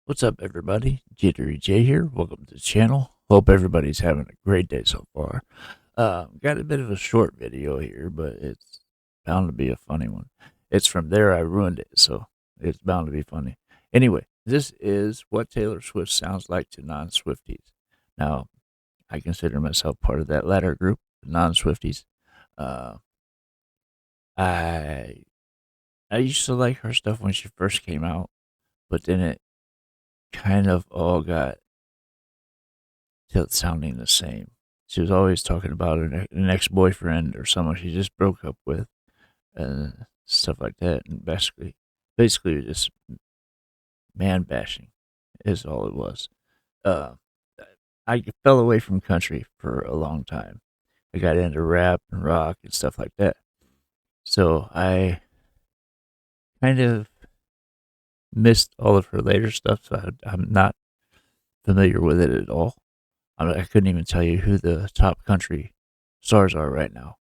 What's up, everybody? JitteryJay here. Welcome to the channel. Hope everybody's having a great day so far. Got a bit of a short video here, but it's bound to be a funny one. It's from There I Ruined It, so it's bound to be funny. Anyway, this is what Taylor Swift sounds like to non-Swifties. Now, I consider myself part of that latter group, the non-Swifties. Uh, I I used to like her stuff when she first came out, but then it kind of all got to sounding the same. She was always talking about an ex-boyfriend or someone she just broke up with and stuff like that. And basically just man bashing is all it was. Uh, I fell away from country for a long time. I got into rap and rock and stuff like that. So I kind of missed all of her later stuff. So I'm not familiar with it at all. I couldn't even tell you who the top country stars are right now,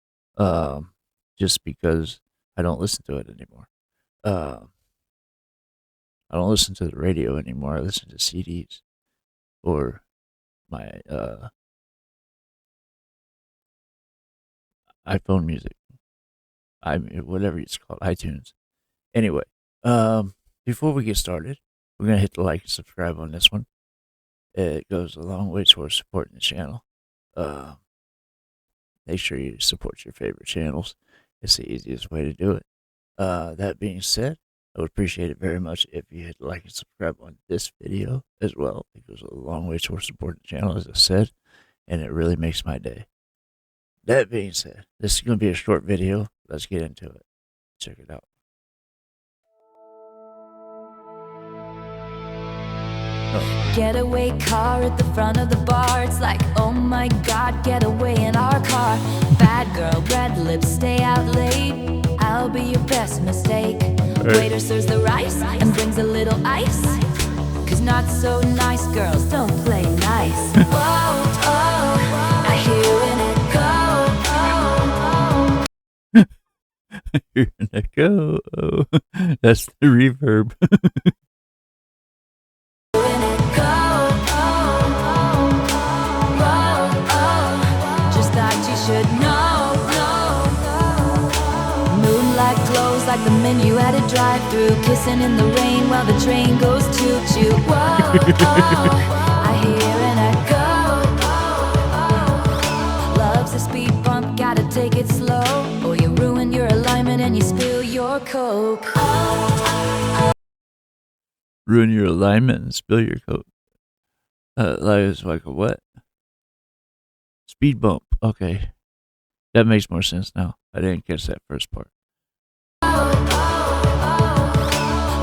just because I don't listen to it anymore. I don't listen to the radio anymore. I listen to CDs or my iPhone music. Whatever it's called, iTunes. Anyway, before we get started, we're gonna hit the like and subscribe on this one. It goes a long way towards supporting the channel. Make sure you support your favorite channels. It's the easiest way to do it. That being said, I would appreciate it very much if you hit like and subscribe on this video as well. It goes a long way towards supporting the channel, as I said, and it really makes my day. That being said, this is going to be a short video. Let's get into it. Check it out. Getaway car at the front of the bar. It's like, oh my god, get away in our car. Bad girl, red lips, stay out late. I'll be your best mistake. Waiter serves the rice and brings a little ice. Cause not so nice girls don't play nice. Whoa, oh, I hear an echo. Here and I go. Oh, that's the reverb. Like the menu at a drive-thru, kissing in the rain while the train goes choo-choo. Whoa, oh, I hear an echo. Loves a speed bump, gotta take it slow, or you ruin your alignment and you spill your Coke. Ruin your alignment and spill your Coke. Like a what? Speed bump. Okay, that makes more sense now. I didn't catch that first part.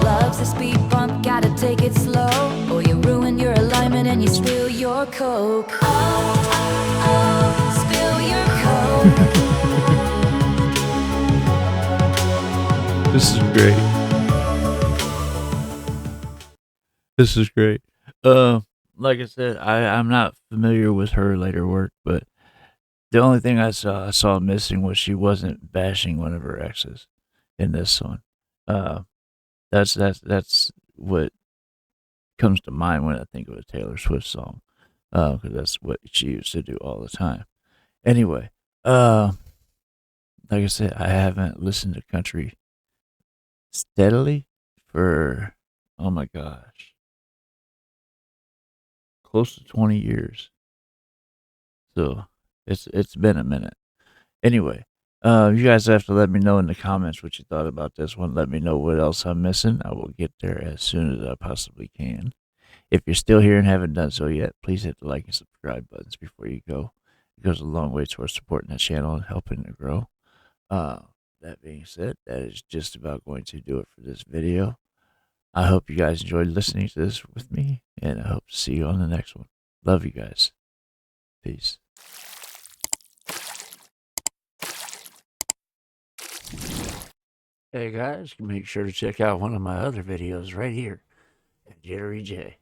Loves a speed bump, gotta take it slow, or you ruin your alignment and you spill your Coke. Spill your Coke. This is great. This is great. Like I said, I'm not familiar with her later work, but the only thing I saw missing was she wasn't bashing one of her exes in this song. That's what comes to mind when I think of a Taylor Swift song, because that's what she used to do all the time. Anyway, like I said, I haven't listened to country steadily for, oh my gosh, close to 20 years. So it's been a minute. Anyway, you guys have to let me know in the comments what you thought about this one. Let me know what else I'm missing. I will get there as soon as I possibly can. If you're still here and haven't done so yet, please hit the like and subscribe buttons before you go. It goes a long way towards supporting the channel and helping it grow. That being said, that is just about going to do it for this video. I hope you guys enjoyed listening to this with me, and I hope to see you on the next one. Love you guys. Peace. Hey guys, make sure to check out one of my other videos right here at JitteryJay.